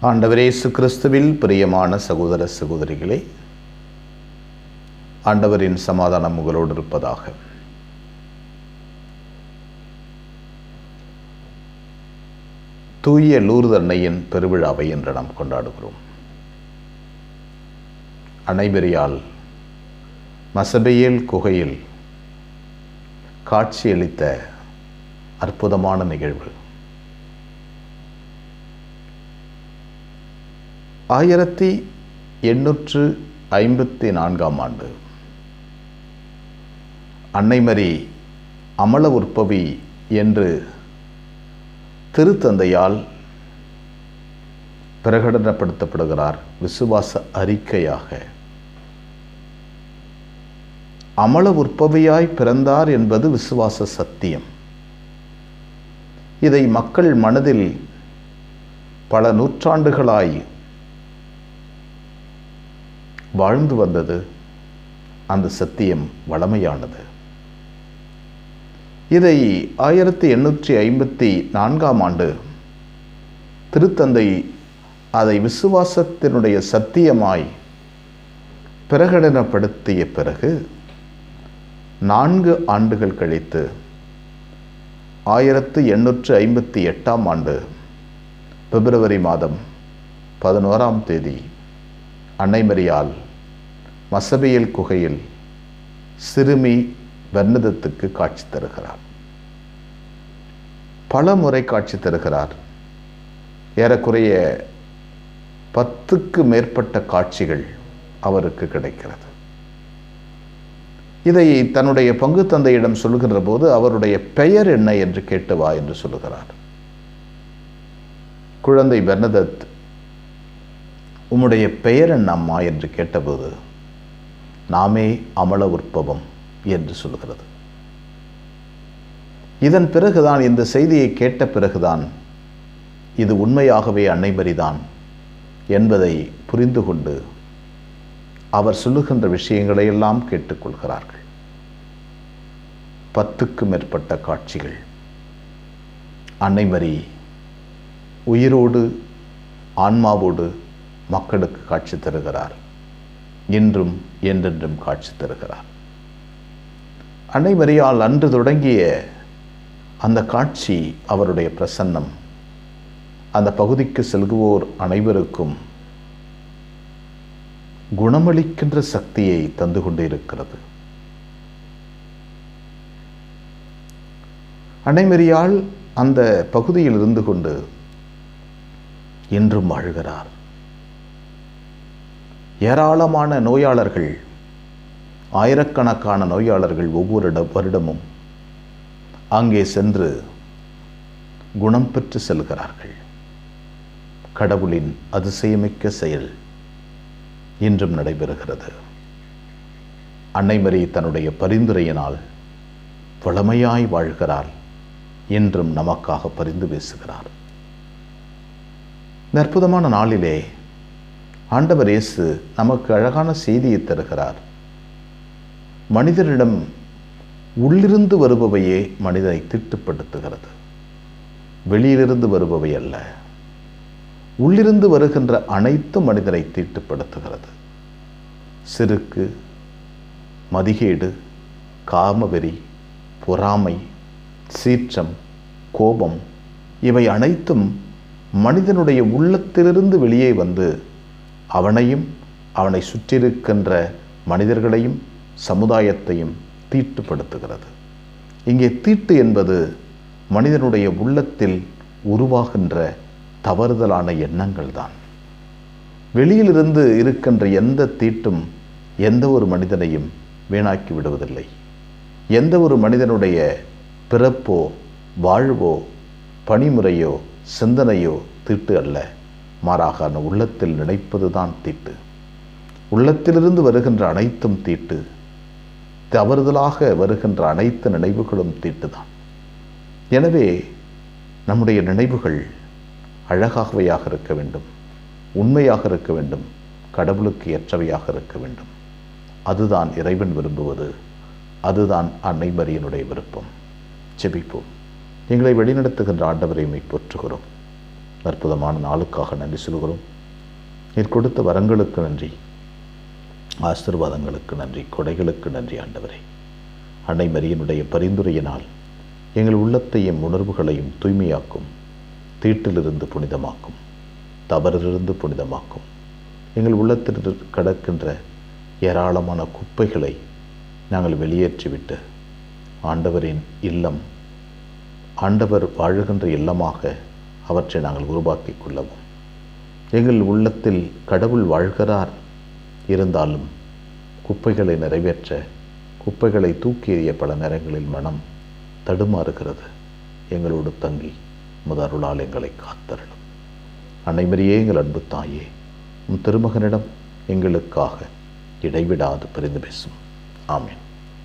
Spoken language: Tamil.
ஆண்டவர் இயேசு கிறிஸ்துவில் பிரியமான சகோதர சகோதரிகளே, ஆண்டவரின் சமாதானம் உங்களோடு இருப்பதாக. தூய லூர்து அன்னையின் பெருவிழாவை இன்று நாம் கொண்டாடுகிறோம். அன்னைமரியால் மசபேயேல் குகையில் காட்சியளித்த அற்புதமான நிகழ்வு 1854ஆம் ஆண்டு அன்னைமரி அமல உற்பவி என்று திருத்தந்தையால் பிரகடனப்படுத்தப்படுகிறார். விசுவாச அறிக்கையாக அமல உற்பவியாய் பிறந்தார் என்பது விசுவாச சத்தியம். இதை மக்கள் மனதில் பல நூற்றாண்டுகளாய் வாழ்ந்து வந்தது. அந்த சத்தியம் வளமையானது. இதை 1854ஆம் ஆண்டு திருத்தந்தை அதை விசுவாசத்தினுடைய சத்தியமாய் பிரகடனப்படுத்திய பிறகு 4 ஆண்டுகள் கழித்து 1858ஆம் ஆண்டு பிப்ரவரி மாதம் 11ஆம் தேதி அன்னைமரியால் மசபேயேல் குகையில் சிறுமி பெர்னதத்துக்கு காட்சி தருகிறார். பல முறை காட்சி தருகிறார். ஏறக்குறைய 10க்கு மேற்பட்ட காட்சிகள் அவருக்கு கிடைக்கிறது. இதை தன்னுடைய பங்கு தந்தையிடம் சொல்லுகின்ற போது அவருடைய பெயர் என்ன என்று கேட்டு வா என்று சொல்லுகிறார். குழந்தை பெர்னதத், உம்முடைய பெயர் என்ன அம்மா என்று கேட்டபோது நாமே அமல உற்பவம் என்று சொல்லுகிறது. இதன் பிறகுதான், இந்த செய்தியை கேட்ட பிறகுதான் இது உண்மையாகவே அன்னைமரிதான் என்பதை புரிந்து கொண்டு அவர் சொல்லுகின்ற விஷயங்களை எல்லாம் கேட்டுக்கொள்கிறார்கள். 10க்கு மேற்பட்ட காட்சிகள். அன்னைமரி உயிரோடு ஆன்மாவோடு மக்களுக்கு காட்சி தருகிறார். இன்றும் என்றென்றும் காட்சி தருகிறார். அன்னைமரியால் அன்று தொடங்கிய அந்த காட்சி, அவருடைய பிரசன்னம் அந்த பகுதிக்கு செல்குவோர் அனைவருக்கும் குணமளிக்கின்ற சக்தியை தந்து கொண்டு இருக்கிறது. அன்னைமரியால் அந்த பகுதியில் இருந்து கொண்டு இன்றும் வாழ்கிறார். ஏராளமான நோயாளர்கள், ஆயிரக்கணக்கான நோயாளர்கள் ஒவ்வொரு வருடமும் அங்கே சென்று குணம் பெற்று செல்கிறார்கள். கடவுளின் அதிசயமிக்க செயல் இன்றும் நடைபெறுகிறது. அன்னைமரி தன்னுடைய பரிந்துரையினால் வளமையாய் வாழ்கிறார். இன்றும் நமக்காக பரிந்து பேசுகிறார். இந்த அற்புதமான நாளிலே ஆண்டவர் இயேசு நமக்கு அழகான செய்தியை தருகிறார். மனிதனிடம் உள்ளிருந்து வருபவையே மனிதனை தீட்டுப்படுத்துகிறது, வெளியிலிருந்து வருபவை அல்ல. உள்ளிருந்து வருகின்ற அனைத்து மனிதனை தீட்டுப்படுத்துகிறது. சிறுக்கு, மதிகேடு, காமவெறி, பொறாமை, சீற்றம், கோபம், இவை அனைத்தும் மனிதனுடைய உள்ளத்திலிருந்து வெளியே வந்து அவனையும் அவனை சுற்றியிருக்கின்ற மனிதர்களையும் சமுதாயத்தையும் தீட்டுப்படுத்துகிறது. இங்கே தீட்டு என்பது மனிதனுடைய உள்ளத்தில் உருவாகின்ற தவறுதலான எண்ணங்கள் தான். வெளியிலிருந்து இருக்கின்ற எந்த தீட்டும் எந்த ஒரு மனிதனையும் வீணாக்கி விடுவதில்லை. எந்த ஒரு மனிதனுடைய பிறப்போ வாழ்வோ பணிமுறையோ சிந்தனையோ தீட்டு அல்ல. மாறாக அந்த உள்ளத்தில் நினைப்பதுதான் தீட்டு. உள்ளத்திலிருந்து வருகின்ற அனைத்தும் தீட்டு. தவறுதலாக வருகின்ற அனைத்து நினைவுகளும் தீட்டுதான். எனவே நம்முடைய நினைவுகள் அழகாகவையாக இருக்க வேண்டும், உண்மையாக இருக்க வேண்டும், கடவுளுக்கு ஏற்றவையாக இருக்க வேண்டும். அதுதான் இறைவன் விரும்புவது. அதுதான் அன்னைமரியினுடைய விருப்பம். ஜெபிப்போம். எங்களை வழிநடத்துகின்ற ஆண்டவரை போற்றுகிறோம். அற்புதமான நாளுக்காக நன்றி சொல்கிறோம். நீர் கொடுத்த வரங்களுக்கு நன்றி, ஆசீர்வாதங்களுக்கு நன்றி, கொடைகளுக்கு நன்றி ஆண்டவரே. அன்னை மரியினுடைய பரிந்துரையினால் எங்கள் உள்ளத்தையும் உணர்வுகளையும் தூய்மையாக்கும், தீட்டிலிருந்து புனிதமாக்கும், தவறிலிருந்து புனிதமாக்கும். எங்கள் உள்ளத்தில் கிடக்கின்ற ஏராளமான குப்பைகளை நாங்கள் வெளியேற்றிவிட்டு ஆண்டவரின் இல்லம், ஆண்டவர் வாழுகின்ற இல்லமாக அவற்றை நாங்கள் உருவாக்கி கொள்ளவும். எங்கள் உள்ளத்தில் கடவுள் வாழ்கிறார், இருந்தாலும் குப்பைகளை நிறைவேற்ற, குப்பைகளை தூக்கி எறிய பல நேரங்களில் மனம் தடுமாறுகிறது. எங்களோடு தங்கி முதருளால் எங்களை காத்தருளும். அன்னை மரியே, எங்கள் அன்பு தாயே, உம் திருமகனிடம் எங்களுக்காக இடைவிடாது பரிந்து பேசும். ஆமென்.